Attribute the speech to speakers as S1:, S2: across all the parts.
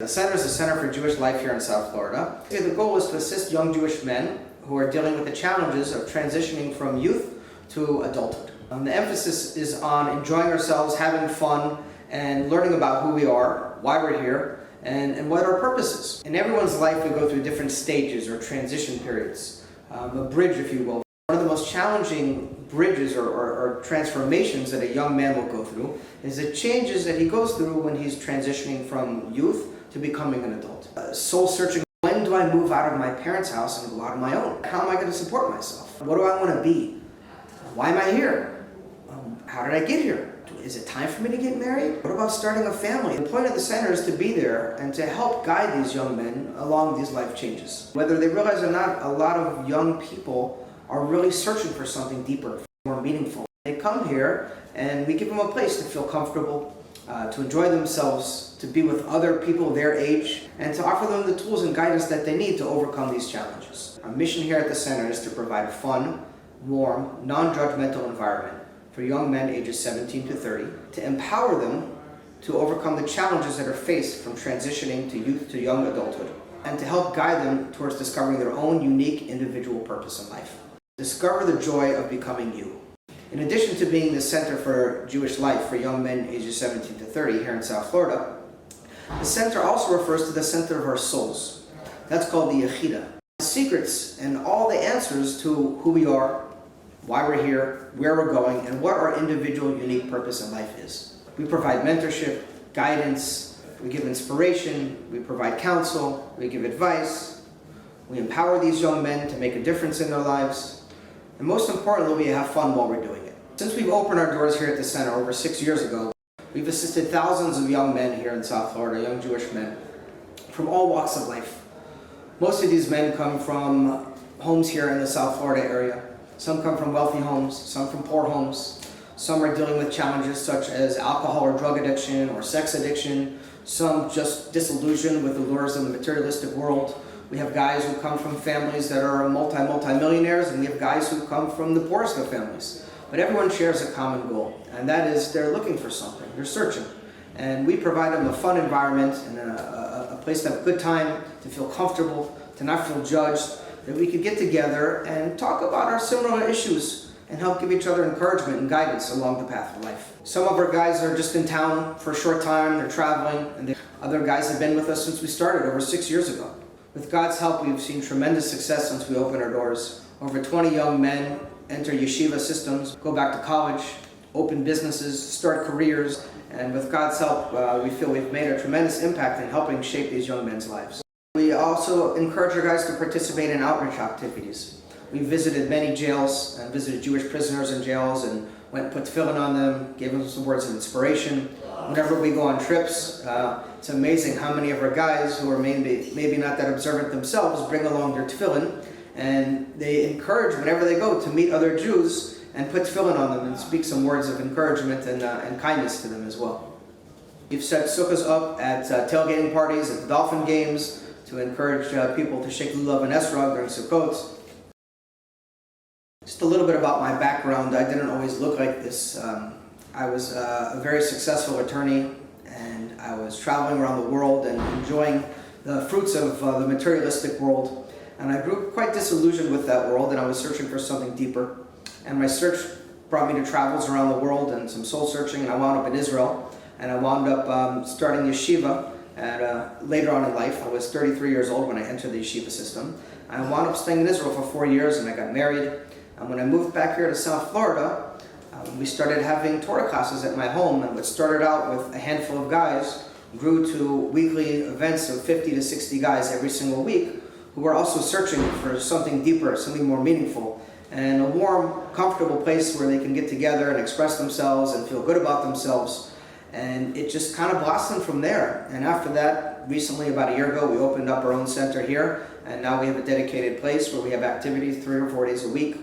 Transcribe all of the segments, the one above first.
S1: The center is the Center for Jewish Life here in South Florida. The goal is to assist young Jewish men who are dealing with the challenges of transitioning from youth to adulthood. The emphasis is on enjoying ourselves, having fun, and learning about who we are, why we're here, and what our purpose is. In everyone's life, we go through different stages or transition periods, a bridge, if you will. One of the most challenging bridges or transformations that a young man will go through is the changes that he goes through when he's transitioning from youth to becoming an adult. Soul searching. When do I move out of my parents' house and go out on my own? How am I going to support myself? What do I want to be? Why am I here? How did I get here? Is it time for me to get married? What about starting a family? The point of the center is to be there and to help guide these young men along these life changes. Whether they realize or not, a lot of young people are really searching for something deeper, more meaningful. They come here and we give them a place to feel comfortable, to enjoy themselves, to be with other people their age, and to offer them the tools and guidance that they need to overcome these challenges. Our mission here at the center is to provide a fun, warm, non-judgmental environment for young men ages 17 to 30, to empower them to overcome the challenges that are faced from transitioning to youth to young adulthood, and to help guide them towards discovering their own unique individual purpose in life. Discover the joy of becoming you. In addition to being the Center for Jewish Life for young men ages 17 to 30 here in South Florida, the center also refers to the center of our souls. That's called the Yechida. The secrets and all the answers to who we are, why we're here, where we're going, and what our individual unique purpose in life is. We provide mentorship, guidance, we give inspiration, we provide counsel, we give advice, we empower these young men to make a difference in their lives, and most importantly, we have fun while we're doing it. Since we've opened our doors here at the center over 6 years ago, we've assisted thousands of young men here in South Florida, young Jewish men, from all walks of life. Most of these men come from homes here in the South Florida area. Some come from wealthy homes, some from poor homes. Some are dealing with challenges such as alcohol or drug addiction or sex addiction. Some just disillusioned with the lures of the materialistic world. We have guys who come from families that are multi-millionaires, and we have guys who come from the poorest of families. But everyone shares a common goal, and that is they're looking for something, they're searching. And we provide them a fun environment and a place to have a good time, to feel comfortable, to not feel judged, that we could get together and talk about our similar issues and help give each other encouragement and guidance along the path of life. Some of our guys are just in town for a short time, they're traveling, and other guys have been with us since we started over 6 years ago. With God's help, we've seen tremendous success since we opened our doors. Over 20 young men enter yeshiva systems, go back to college, open businesses, start careers, and with God's help, we feel we've made a tremendous impact in helping shape these young men's lives. We also encourage our guys to participate in outreach activities. We visited many jails and visited Jewish prisoners in jails and went and put tefillin on them, gave them some words of inspiration. Whenever we go on trips, it's amazing how many of our guys who are maybe not that observant themselves bring along their tefillin, and they encourage whenever they go to meet other Jews and put tefillin on them and speak some words of encouragement and kindness to them as well. We've set sukkahs up at tailgating parties, at the Dolphin games, to encourage people to shake lulav and esrog during Sukkot. Just a little bit about my background. I didn't always look like this. I was a very successful attorney, and I was traveling around the world and enjoying the fruits of the materialistic world. And I grew quite disillusioned with that world, and I was searching for something deeper. And my search brought me to travels around the world and some soul searching, and I wound up in Israel. And I wound up starting yeshiva later on in life. I was 33 years old when I entered the yeshiva system. I wound up staying in Israel for 4 years, and I got married. And when I moved back here to South Florida, we started having Torah classes at my home, and what started out with a handful of guys grew to weekly events of 50 to 60 guys every single week who were also searching for something deeper, something more meaningful, and a warm, comfortable place where they can get together and express themselves and feel good about themselves. And it just kind of blossomed from there. And after that, recently, about a year ago, we opened up our own center here, and now we have a dedicated place where we have activities 3 or 4 days a week.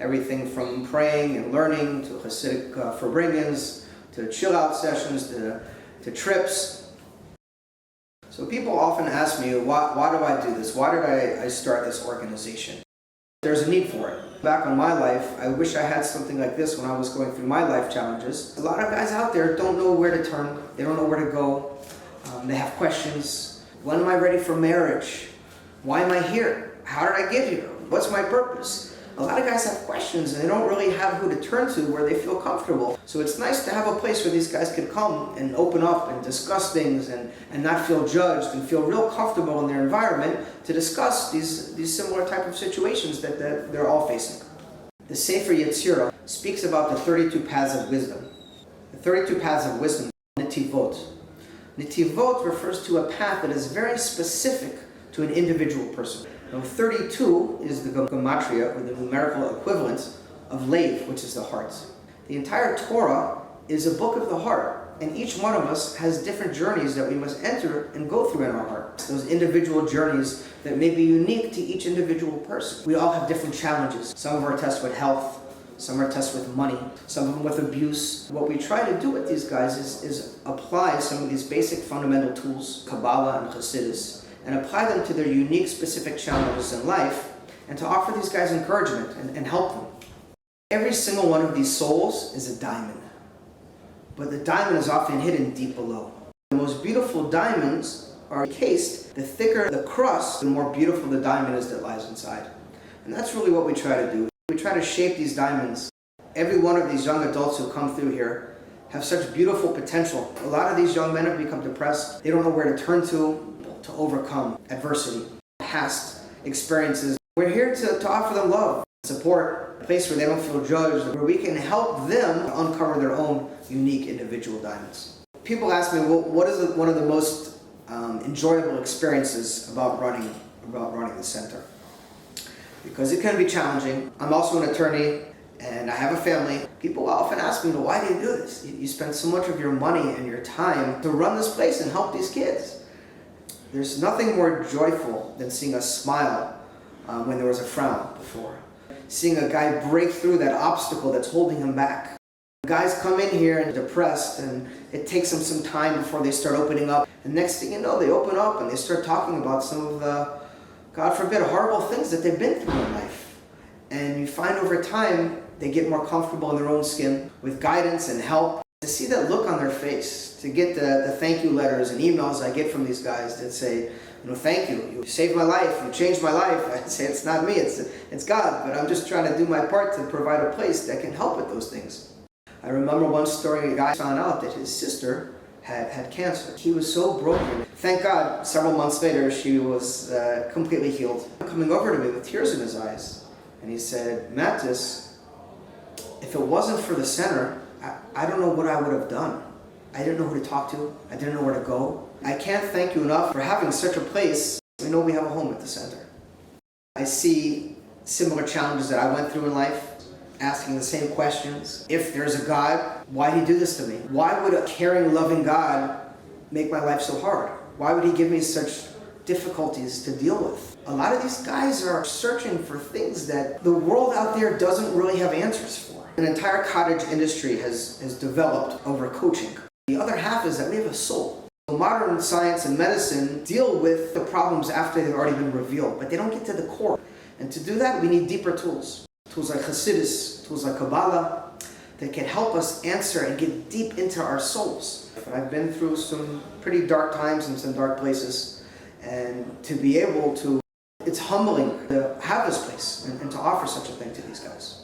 S1: Everything from praying and learning to Hasidic farbrengens, to chill-out sessions, to trips. So people often ask me, why do I do this? Why did I start this organization? There's a need for it. Back on my life, I wish I had something like this when I was going through my life challenges. A lot of guys out there don't know where to turn. They don't know where to go. They have questions. When am I ready for marriage? Why am I here? How did I get here? What's my purpose? A lot of guys have questions and they don't really have who to turn to where they feel comfortable. So it's nice to have a place where these guys can come and open up and discuss things and not feel judged and feel real comfortable in their environment to discuss these similar type of situations that they're all facing. The Sefer Yetzirah speaks about the 32 paths of wisdom. The 32 paths of wisdom, Netivot. Netivot refers to a path that is very specific to an individual person. Now, 32 is the gematria, or the numerical equivalent of Lev, which is the heart. The entire Torah is a book of the heart, and each one of us has different journeys that we must enter and go through in our heart. Those individual journeys that may be unique to each individual person. We all have different challenges. Some of our tests with health, some are tests with money, some of them with abuse. What we try to do with these guys is apply some of these basic fundamental tools, Kabbalah and Chassidus, and apply them to their unique, specific challenges in life, and to offer these guys encouragement and help them. Every single one of these souls is a diamond, but the diamond is often hidden deep below. The most beautiful diamonds are encased. The thicker the crust, the more beautiful the diamond is that lies inside. And that's really what we try to do. We try to shape these diamonds. Every one of these young adults who come through here have such beautiful potential. A lot of these young men have become depressed. They don't know where to turn to overcome adversity, past experiences. We're here to offer them love, support, a place where they don't feel judged, where we can help them uncover their own unique individual diamonds. People ask me, well, what is one of the most enjoyable experiences about running the center? Because it can be challenging. I'm also an attorney and I have a family. People often ask me, well, why do you do this? You spend so much of your money and your time to run this place and help these kids. There's nothing more joyful than seeing a smile when there was a frown before. Seeing a guy break through that obstacle that's holding him back. Guys come in here and depressed, and it takes them some time before they start opening up. And next thing you know, they open up and they start talking about some of the, God forbid, horrible things that they've been through in life. And you find over time, they get more comfortable in their own skin with guidance and help. To see that look on their face, to get the thank you letters and emails I get from these guys that say, thank you, you saved my life, you changed my life. I say, it's not me, it's God, but I'm just trying to do my part to provide a place that can help with those things. I remember one story, a guy found out that his sister had cancer. He was so broken. Thank God, several months later, she was completely healed. Coming over to me with tears in his eyes, and he said, Mattis, if it wasn't for the center, I don't know what I would have done. I didn't know who to talk to. I didn't know where to go. I can't thank you enough for having such a place. We know we have a home at the center. I see similar challenges that I went through in life, asking the same questions. If there's a God, why did he do this to me? Why would a caring, loving God make my life so hard? Why would he give me such difficulties to deal with? A lot of these guys are searching for things that the world out there doesn't really have answers for. An entire cottage industry has developed over coaching. The other half is that we have a soul. Modern science and medicine deal with the problems after they've already been revealed, but they don't get to the core. And to do that, we need deeper tools. Tools like Chassidus, tools like Kabbalah, that can help us answer and get deep into our souls. I've been through some pretty dark times and some dark places, and to be able to, it's humbling to have this place and to offer such a thing to these guys.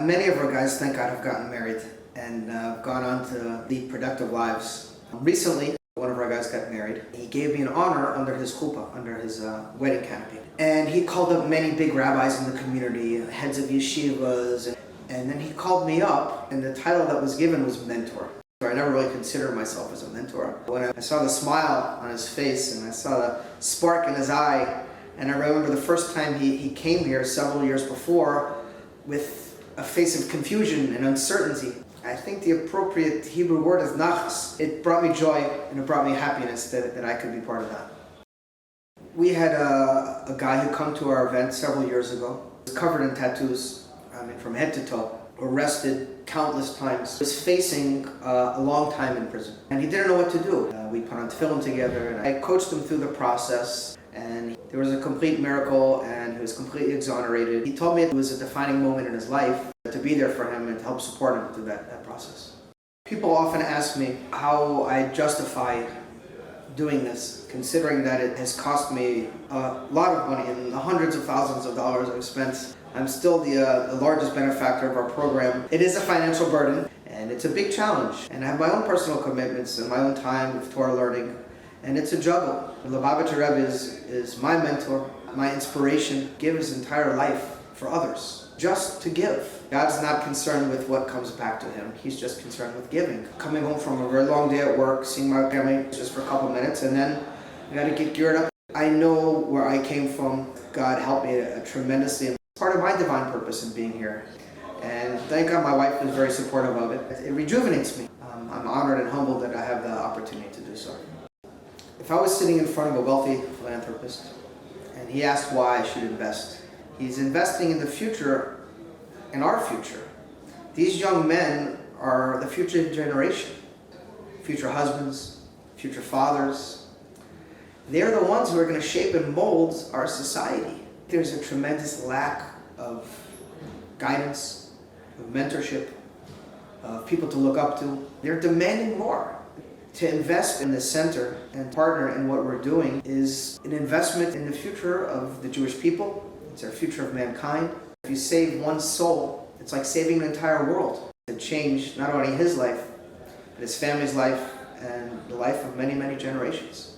S1: Many of our guys, thank God, have gotten married and gone on to lead productive lives. Recently, one of our guys got married. He gave me an honor under his chuppah, under his wedding canopy. And he called up many big rabbis in the community, heads of yeshivas, and then he called me up, and the title that was given was mentor. I never really considered myself as a mentor. When I saw the smile on his face and I saw the spark in his eye, and I remember the first time he came here several years before with a face of confusion and uncertainty. I think the appropriate Hebrew word is nachas. It brought me joy and it brought me happiness that I could be part of that. We had a guy who come to our event several years ago. He was covered in tattoos, from head to toe, arrested countless times. He was facing a long time in prison and he didn't know what to do. We put on tefillin together and I coached him through the process, and there was a complete miracle and he was completely exonerated. He told me it was a defining moment in his life to be there for him and to help support him through that process. People often ask me how I justify doing this, considering that it has cost me a lot of money and the hundreds of thousands of dollars I've spent. I'm still the largest benefactor of our program. It is a financial burden and it's a big challenge. And I have my own personal commitments and my own time with Torah learning. And it's a juggle. The Lubavitcher Rebbe is my mentor, my inspiration, give his entire life for others, just to give. God's not concerned with what comes back to him. He's just concerned with giving. Coming home from a very long day at work, seeing my family just for a couple minutes, and then I got to get geared up. I know where I came from. God helped me tremendously. It's part of my divine purpose in being here. And thank God my wife is very supportive of it. It rejuvenates me. I'm honored and humbled that I have the opportunity to do so. If I was sitting in front of a wealthy philanthropist and he asked why I should invest, he's investing in the future, in our future. These young men are the future generation, future husbands, future fathers. They're the ones who are going to shape and mold our society. There's a tremendous lack of guidance, of mentorship, of people to look up to. They're demanding more. To invest in the center and partner in what we're doing is an investment in the future of the Jewish people. It's our future of mankind. If you save one soul, it's like saving an entire world. To change not only his life, but his family's life and the life of many, many generations.